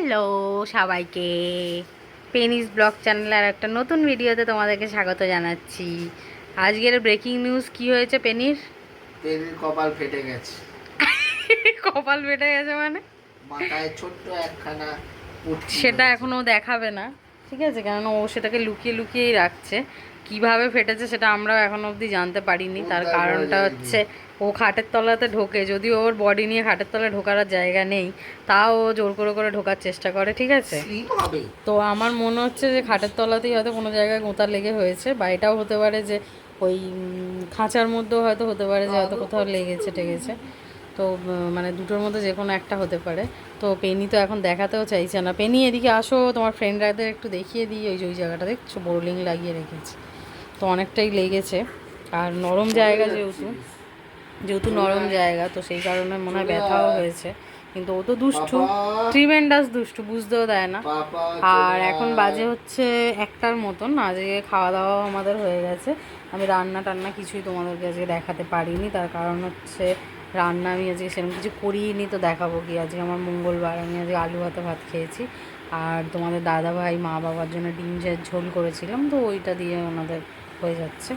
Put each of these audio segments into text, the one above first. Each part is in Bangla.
হ্যালো সবাইকে, পেনিস ব্লগ চ্যানেলের একটা নতুন ভিডিওতে তোমাদেরকে স্বাগত জানাচ্ছি। আজকের ব্রেকিং নিউজ কি হয়েছে পেনির? পেনির কপাল ফেটে গেছে। কপাল ফেটে গেছে মানে? মাথায় ছোট্ট একখানা পুঁটকি সেটা হয়েছে। এখনও দেখাবে না, ঠিক আছে? কেননা ও সেটাকে লুকিয়ে লুকিয়েই রাখছে। কিভাবে ফেটেছে সেটা আমরাও এখনো অবধি জানতে পারিনি। তার উদ্ধার করা কারণটা যায়নি। হচ্ছে ও খাটের তলাতে ঢোকে, যদিও ওর বডি নিয়ে খাটের তলায় ঢোকার আর জায়গা নেই, তাও ও জোর করে করে ঢোকার চেষ্টা করে, ঠিক আছে? স্লিপ হবে। তো আমার মনে হচ্ছে যে খাটের তলাতেই হয়তো কোনো জায়গায় গোঁতা লেগে হয়েছে, বা এটাও হতে পারে যে ওই খাঁচার মধ্যেও হয়তো হতে পারে যে হয়তো কোথাও লেগেছে টেগেছে। তো মানে দুটোর মধ্যে যে কোনো একটা হতে পারে। তো পেনি তো এখন দেখাতেও চাইছে না। পেনি এদিকে আসো, তোমার ফ্রেন্ডরাদের একটু দেখিয়ে দিই। ওই যে ওই জায়গাটা দেখছো বোরলিং লাগিয়ে রেখেছি, তো অনেকটাই লেগেছে। আর নরম জায়গা যেহেতু যেহেতু নরম জায়গা, তো সেই কারণে মনে হয় ব্যথাও হয়েছে। কিন্তু ও তো দুষ্টু, ট্রিমেন্ডাস দুষ্টু, বুঝতেও দেয় না। আর এখন বাজে হচ্ছে 1টার মতন। আজকে খাওয়া দাওয়াও আমাদের হয়ে গেছে। আমি রান্না টান্না কিছুই তোমাদেরকে আজকে দেখাতে পারিনি, তার কারণ হচ্ছে রান্না আমি আজকে সেরকম কিছু করিনি। তো দেখাবো কি, আজকে আমার মঙ্গলবার, আমি আজকে আলু ভাতে ভাত খেয়েছি। আর তোমাদের দাদা ভাই মা বাবার জন্য ডিমের ঝোল করেছিলাম, তো ওইটা দিয়ে ওনাদের হয়ে যাচ্ছে।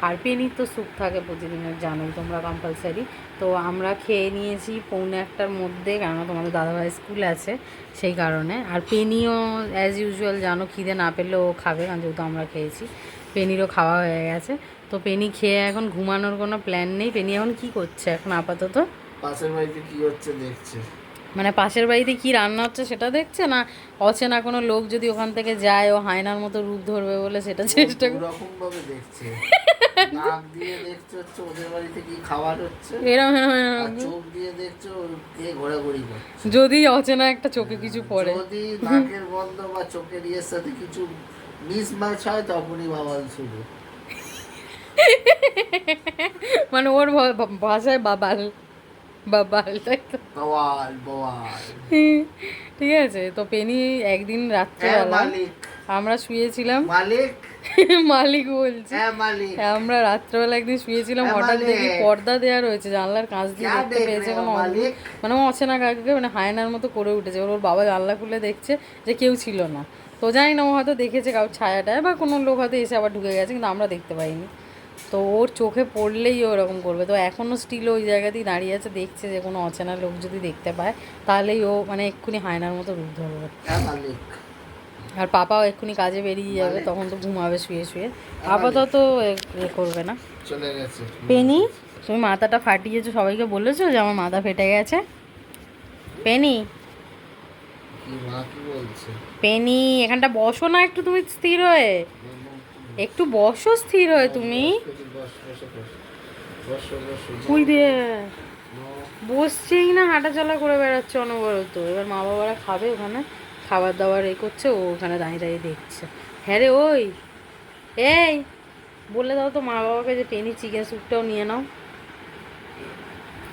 আর পেনির তো স্যুপ থাকে প্রতিদিনের, জানোই তোমরা, কম্পালসারি। তো আমরা খেয়ে নিয়েছি 1:45টার মধ্যে, কেননা তোমাদের দাদাভাই স্কুল আছে সেই কারণে। আর পেনিও অ্যাজ ইউজুয়াল জানো, খিদে না পেলেও ও খাবে, কারণ যেহেতু আমরা খেয়েছি। পেনিরও খাওয়া হয়ে গেছে। তো পেনি খেয়ে এখন ঘুমানোর কোনো প্ল্যান নেই। পেনি এখন কি করছে এখন আপাতত? পাশের বাড়িতে কি হচ্ছে দেখছে। মানে পাশের বাড়িতে কি রান্না হচ্ছে সেটা দেখছে, না অচেনা কোনো লোক যদি ওখান থেকে যায় ও হায়নার মতো রূপ ধরবে বলে সেটা চেষ্টা করে? রকম ভাবে দেখছে। নাক দিয়ে দেখছে হচ্ছে ওদের বাড়িতে কি খাবার হচ্ছে, এরম এরম আর এরম। চোখ দিয়ে দেখছে ও কে ঘোরাঘুরি করছে। যদি অচেনা একটা চোখে কিছু পড়ে, যদি নাকের বন্ধ বা চোখের ইয়ের সাথে কিছু মিস ম্যাচ হয়, তখনই বাবাল শুরু। মানে ওর ভাষায় বাবাল, বাবাল, তাই তো? বওয়াল বওয়াল। ঠিক আছে। তো পেনি একদিন হ্যাঁ রাত্রেবেলা মালিক। আমরা শুয়েছিলাম, মালিক। মালিক বলছি, হ্যাঁ মালিক। আমরা রাত্রেবেলা একদিন শুয়েছিলাম, হ্যাঁ হঠাৎ মালিক। দেখি পর্দা দেওয়া রয়েছে, জানলার কাঁচ দিয়ে क्या দেখতে देख পেয়েছে रहे हो কোনো অদ্ভুত, मालिक। মানে ও অচেনা কাউকে মানে হায়নার মতো করে উঠেছে। ওর বাবা জানলা খুলে দেখছে যে কেউ ছিল না। তো জানি না, ও হয়তো দেখেছে কারোর ছায়াটায়, বা কোনো লোক হয়তো এসে আবার ঢুকে গেছে, কিন্তু আমরা দেখতে পাইনি। তো ওর চোখে পড়লেই ও ওরকম করবে। তো এখনও স্টিল ওই জায়গাতেই দাঁড়িয়ে আছে, দেখছে যে কোনো অচেনা লোক যদি দেখতে পায় তাহলেই ও মানে এক্ষুনি হায়নার মতো রূপ ধরবে। क्या मालिक। আর পাপাও এক্ষুনি কাজে বেরিয়ে যাবে, তখন তো ঘুমাবে শুয়ে শুয়ে। আপাতত এ করবে না। চলে গেছে। পেনি, তুমি মাথাটা ফাটিয়েছো, সবাইকে বলেছো যে আমার মাথা ফেটে গেছে? পেনি, কি মা কি বলছে? পেনি এখানটা বসো না একটু, তুমি স্থির হয়ে একটু বসো, স্থির হয়ে তুমি। কুই দিয়ে বসছেই না, হাঁটাচলা করে বেড়াচ্ছে অনবরত। এবার মা বাবারা খাবে ওখানে, খাবার দাবার এ করছে, ও ওখানে দাঁড়িয়ে দাঁড়িয়ে দেখছে। হ্যাঁ রে, ওই এই বলে দাও তো মা বাবাকে যে পেনি চিকেন স্যুপটাও নিয়ে নাও।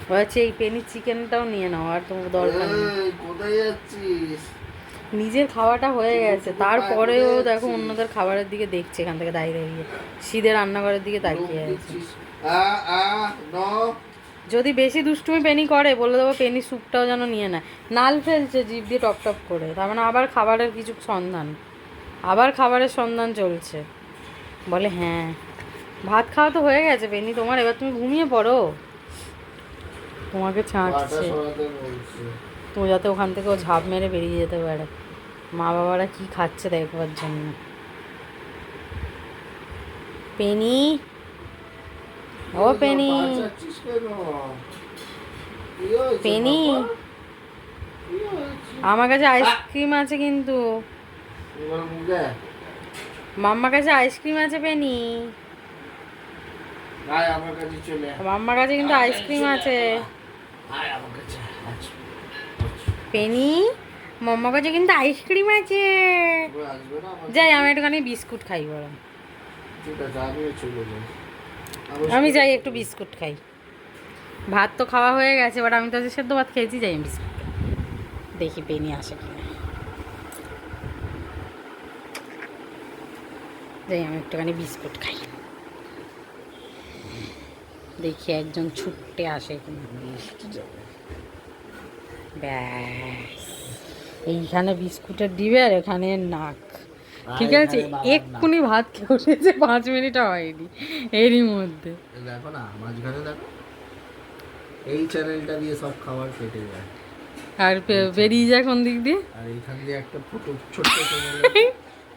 হচ্ছে এই পেনির চিকেনটাও নিয়ে নাও, আর তোমার দরকার নেই। কোথায় যাচ্ছিস? নিজের খাওয়াটা হয়ে গেছে, তারপরেও দেখো অন্যদের খাবারের দিকে দেখছে এখান থেকে দাঁড়িয়ে দাঁড়িয়ে, সিধে রান্নাঘরের দিকে তাকিয়ে আছে। যদি বেশি দুষ্টুমি পেনি করে, বলে দেবো পেনি স্যুপটাও যেন নিয়ে নেয়। নাল ফেলছে জিভ দিয়ে টপ টপ করে, তার মানে আবার খাবারের কিছু সন্ধান, আবার খাবারের সন্ধান চলছে। বলে হ্যাঁ, ভাত খাওয়া তো হয়ে গেছে পেনি তোমার, এবার তুমি ঘুমিয়ে পড়ো। তোমাকে ছাঁটছে, তুমি যাতে ওখান থেকে ও ঝাঁপ মেরে বেরিয়ে যেতে পারে, মা বাবারা কি খাচ্ছে দেখবার জন্য। পেনি, ও পেনি, পেনি, আমার কাছে আইসক্রিম আছে কিন্তু, মাম্মার কাছে আইসক্রিম আছে পেনি, মাম্মার কাছে কিন্তু আইসক্রিম আছে। পেনি, মাম্মার কাছে কিন্তু আইসক্রিম আছে। যাই আমি একটুখানি বিস্কুট খাই বরং, আমি যাই একটু বিস্কুট খাই। ভাত তো খাওয়া হয়ে গেছে, বাট আমি তো আজকে সেদ্ধ ভাত খেয়েছি। যাই আমি বিস্কুট দেখি পেনি আসে কিনা, যাই আমি একটুখানি বিস্কুট খাই, দেখি একজন ছুটতে আসে কিনা। ব্যাস, এইখানে বিস্কুটের ডিবে আর এখানে নাক, আর ঠিক আছে? এখানে বাবার এক্ষুনি ভাত খেয়ে উঠেছে, 5 মিনিটও হয়নি এরই মধ্যে। এই দেখো না মাঝখানে দেখো, এই চ্যানেলটা দিয়ে সব খাবার কেটে যায়, আর বেরিয়ে যায় কোন দিক দিয়ে, আর এইখান দিয়ে একটা ছোট ছোট্ট চ্যানেল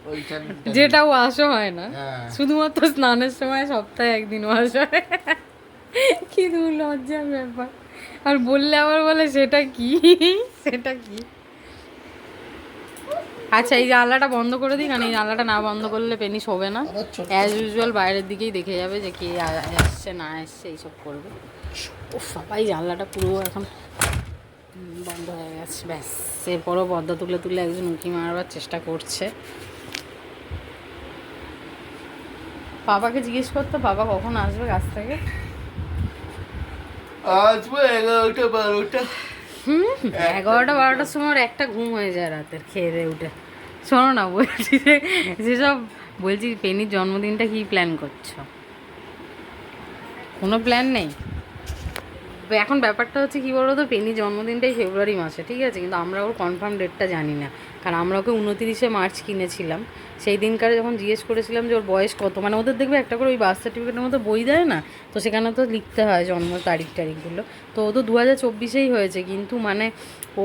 ওই চ্যানেলটা যেটা ওয়াশ হয় না, হ্যাঁ। শুধুমাত্র স্নানের সময় সপ্তাহে একদিন ওয়াশ হয়। কি দূর লজ্জার ব্যাপার, আর বললে আবার বলে সেটা কি, সেটা কি। আচ্ছা এই জানলাটা বন্ধ করে দিই, কারণ এই জানলাটা না বন্ধ করলে পেনি শোবে না। আবার ছোট অ্যাজ ইউজুয়াল বাইরের দিকেই দেখে যাবে যে কে আসছে না আসছে এইসব করবে। ও সবাই জানলাটা পুরো এখন বন্ধ হয়ে গেছে, ব্যাস। এরপরও পর্দা তুলে তুলে একজন উঁকি মারবার চেষ্টা করছে। বাবাকে জিজ্ঞেস করতো বাবা কখন আসবে কাছ থেকে। আসবো 11টা 12টা। 11টা 12টার সময় ওর একটা ঘুম হয়ে যায় রাতের, খেয়ে দিয়ে উঠে। শোনো না, বলছি যে যেসব বলছি পেনির জন্মদিনটা কি প্ল্যান করছো? কোনো প্ল্যান নেই এখন। ব্যাপারটা হচ্ছে কি বলো তো, পেনির জন্মদিনটাই ফেব্রুয়ারি মাসে, ঠিক আছে? কিন্তু আমরা ওর কনফার্ম ডেটটা জানি না, কারণ আমরা ওকে 29শে মার্চ কিনেছিলাম। সেই দিনকারে যখন জিজ্ঞেস করেছিলাম যে ওর বয়স কত, মানে ওদের দেখবে একটা করে ওই বার্থ সার্টিফিকেটের মতো বই দেয় না, তো সেখানে তো লিখতে হয় জন্ম তারিখগুলো। তো ও তো 2024-এই হয়েছে, কিন্তু মানে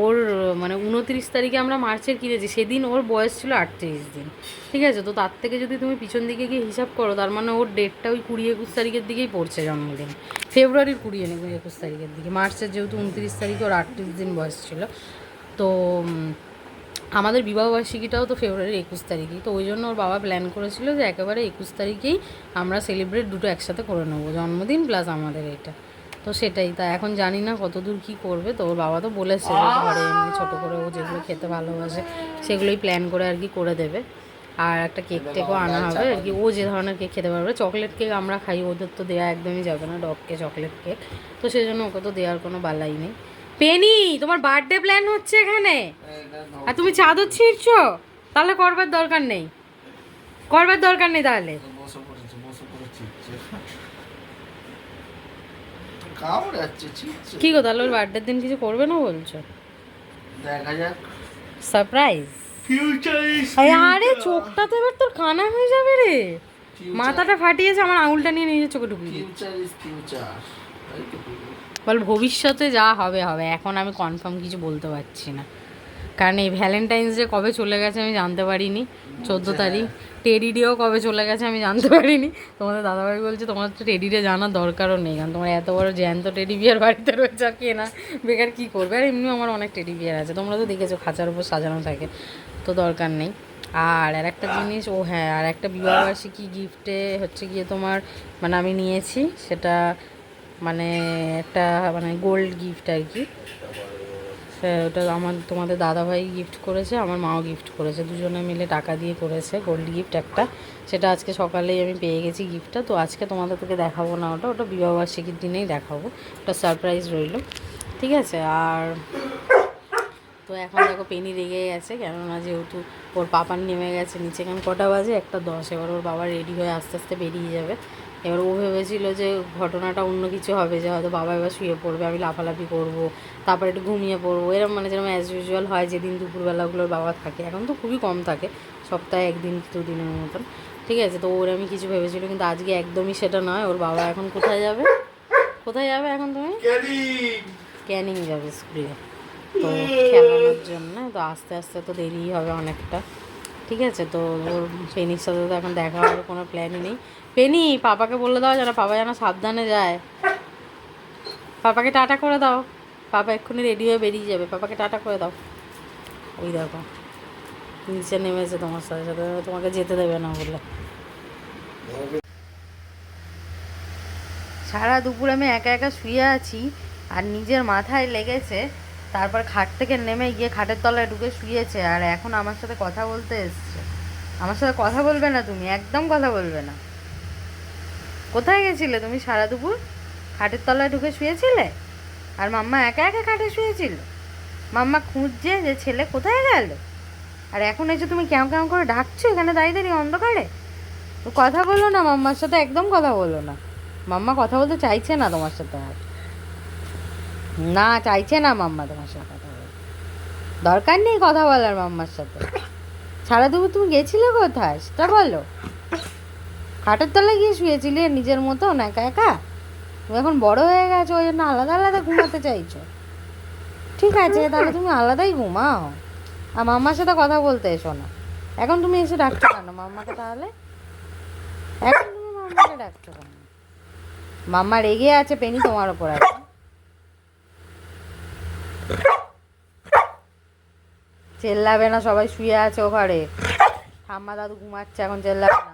ওর মানে 29 তারিখে আমরা মার্চের কিনেছি, সেদিন ওর বয়স ছিল 38 দিন, ঠিক আছে? তো তার থেকে যদি তুমি পিছন দিকে গিয়ে হিসাব করো, তার মানে ওর ডেটটা ওই 20-21 তারিখের দিকেই পড়ছে জন্মদিন। ফেব্রুয়ারির 20-21 তারিখের দিকে, মার্চের যেহেতু 29 তারিখে ওর 38 দিন বয়স ছিল। তো আমাদের বিবাহবার্ষিকীটাও তো ফেব্রুয়ারির 21 তারিখেই, তো ওই জন্য ওর বাবা প্ল্যান করেছিল যে একেবারে 21 তারিখেই আমরা সেলিব্রেট দুটো একসাথে করে নেবো, জন্মদিন প্লাস আমাদের এটা। তো সেটাই, তা এখন জানি না কতদূর কী করবে। তো ওর বাবা তো বলেছে যে ঘরে এমনি ছোটো করে ও যেগুলো খেতে ভালোবাসে সেগুলোই প্ল্যান করে আর কি করে দেবে। আর একটা কেক টেকও আনা হবে আর কি, ও যে ধরনের কেক খেতে পারবে। চকলেট কেক আমরা খাই, ওদের তো দেওয়া একদমই যাবে না ডগকে চকলেট কেক, তো সেই জন্য ওকে তো দেওয়ার কোনো বালাই নেই। পেনি, তোমার বার্থডে প্ল্যান হচ্ছে এখানে, আর তুমি চাদর ছিঁড়ছো? তাহলে করবার দরকার নেই, করবার দরকার নেই তাহলে। বসে পড়েছি কামড় যাচ্ছে ছিটছে। কি গো, তাহলে ওর বার্থডের দিন কিছু করবে না বলছো? দেখা যাক। সারপ্রাইজ। ফিউচার ইজ আরে চোখটা তো এবার তোর কানা হয়ে যাবে রে, মাথাটা ফাটিয়েছে, আমার আঙুলটা নিয়ে নিজের চোখে ঢুকিয়ে দিই। Future is future. বল ভবিষ্যতে যা হবে হবে, এখন আমি কনফার্ম কিছু বলতে পারছি না, কারণ এই ভ্যালেন্টাইন্স ডে কবে চলে গেছে আমি জানতে পারিনি, 14 তারিখ। টেডি ডেও কবে চলে গেছে আমি জানতে পারিনি। তোমাদের দাদাভাই বলছে তোমার তো টেডি ডে জানার দরকারও নেই, কারণ তোমার এত বড় জ্যান্ত টেডি বিয়ার বাড়িতে রয়েছে, আর কে না বেকার কী করবে। আর এমনিও আমার অনেক টেডি বিয়ার আছে, তোমরা তো দেখেছো খাঁচার উপর সাজানো থাকে, তো দরকার নেই। আর একটা জিনিস, ও হ্যাঁ, আর একটা বিবাহবার্ষিকী গিফটে হচ্ছে গিয়ে তোমার, মানে আমি নিয়েছি সেটা, মানে একটা মানে গোল্ড গিফট আর কি। ওটা আমার তোমাদের দাদাভাই গিফট করেছে, আমার মাও গিফট করেছে, দুজনে মিলে টাকা দিয়ে করেছে গোল্ড গিফট একটা। সেটা আজকে সকালেই আমি পেয়ে গেছি গিফটটা, তো আজকে তোমাদের থেকে দেখাবো না, ওটা বিবাহবার্ষিকীর দিনেই দেখাবো, ওটা সারপ্রাইজ রইল, ঠিক আছে? আর তো এখন দেখো পেনি রেগে গেছে, কেননা যেহেতু ওর পাপার নেমে গেছে নিচে, কারণ কটা বাজে 1:10, এবার ওর বাবা রেডি হয়ে আস্তে আস্তে বেরিয়ে যাবে। এবার ও ভেবেছিল যে ঘটনাটা অন্য কিছু হবে, যে হয়তো বাবা এবার শুয়ে পড়বে, আমি লাফালাফি করবো, তারপরে একটু ঘুমিয়ে পড়বো, এরকম মানে যেরকম অ্যাজ ইউজুয়াল হয় যেদিন দুপুরবেলাগুলোর বাবা থাকে, এখন তো খুবই কম থাকে, সপ্তাহে 1 দিন 2 দিনের মতন, ঠিক আছে? তো ওর আমি কিছু ভেবেছিল, কিন্তু আজকে একদমই সেটা নয়। ওর বাবা এখন কোথায় যাবে, কোথায় যাবে এখন তুমি? ক্যানিং যাবে স্কুলে, তো খেলানোর জন্য, তো আস্তে আস্তে তো দেরি হবে অনেকটা, ঠিক আছে? তো ওর পেনির সাথে তো এখন দেখা হওয়ার কোনো প্ল্যানই নেই। পেনি, পাপাকে বলে দাও যেন, পাপা যেন সাবধানে যায়, পাপাকে টাটা করে দাও, পাপা এক্ষুনি রেডি হয়ে বেরিয়ে যাবে, পাপাকে টাটা করে দাও। ওই দেখো নিচে নেমেছে তোমার সাথে সাথে, তোমাকে যেতে দেবে না বলে। সারা দুপুর আমি একা একা শুয়ে আছি, আর নিজের মাথায় লেগেছে, তারপর খাট থেকে নেমে গিয়ে খাটের তলায় ঢুকে শুয়েছে, আর এখন আমার সাথে কথা বলতে এসছে। আমার সাথে কথা বলবে না তুমি, একদম কথা বলবে না। কোথায় গেছিলে তুমি সারা দুপুর? খাটের তলায় ঢুকে শুয়েছিলে, আর মাম্মা একা একা খাটে শুয়েছিল, মাম্মা খুঁজছে যে ছেলে কোথায় গেল, আর এখন এসে তুমি কেমন কেমন করে ডাকছো এখানে দাঁড়িয়ে দাঁড়িয়ে অন্ধকারে। তো কথা বলো না মাম্মার সাথে, একদম কথা বলো না, মাম্মা কথা বলতে চাইছে না তোমার সাথে, আর না চাইছে না মাম্মা তোমার সাথে কথা বলতে। দরকার নেই কথা বলার মাম্মার সাথে। সারা দুপুর তুমি গেছিলে কোথায় সেটা বলো। খাটের তলায় গিয়ে শুয়েছিলে নিজের মতো একা একা। তুমি এখন বড় হয়ে গেছো, ওই জন্য আলাদা আলাদা ঘুমাতে চাইছো। ঠিক আছে, তাহলে তুমি আলাদাই ঘুমাও, আর মাম্মার সাথে কথা বলতে এসো না। এখন তুমি এসে ডাকছো কেন মাম্মাকে? তাহলে এখন তুমি মাম্মাকে ডাকছো কেন? মাম্মা রেগে আছে, পেনি তোমার ওপর আছে। চেল্লাবে না, সবাই শুয়ে আছে ও ঘরে। ঠাম্মা দাদু ঘুমাচ্ছে, এখন চেল্লাবে না।